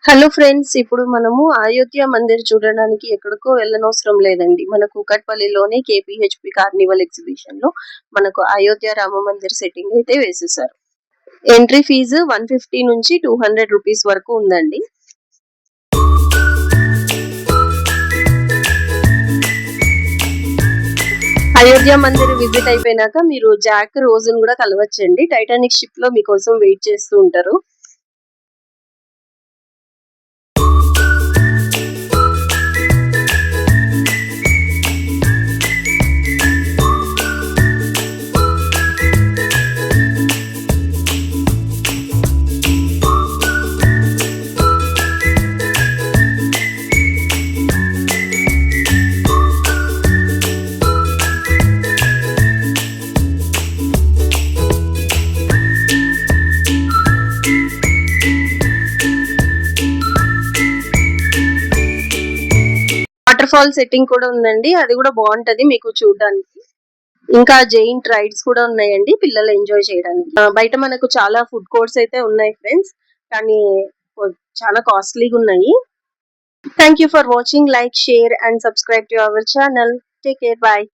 Hello friends, ఇప్పుడు మనము అయోధ్య మందిర్ చూడడానికి ఎక్కడికో వెళ్ళనవసరం లేదండి. మన కూకట్పల్లిలోనే కేపీహెచ్పి కార్నివల్ ఎగ్జిబిషన్ లో మనకు అయోధ్య రామ మందిర్ సెట్టింగ్ అయితే వేసేసారు. ఎంట్రీ ఫీజు 150 నుంచి 200 రూపీస్ వరకు ఉందండి. అయోధ్య మందిర్ విజిట్ అయిపోయినాక మీరు జాక్ రోజును కూడా కలవచ్చండి. టైటానిక్ షిప్ లో మీకోసం వెయిట్ చేస్తూ ఉంటారు. వాటర్ ఫాల్ సెట్టింగ్ కూడా ఉందండి, అది కూడా బాగుంటది మీకు చూడడానికి. ఇంకా జైంట్ రైడ్స్ కూడా ఉన్నాయండి పిల్లలు ఎంజాయ్ చేయడానికి. బయట మనకు చాలా ఫుడ్ కోర్ట్స్ అయితే ఉన్నాయి ఫ్రెండ్స్, కానీ చాలా కాస్ట్లీగా ఉన్నాయి. Thank you for watching. Like, share and subscribe to our channel. Take care, bye.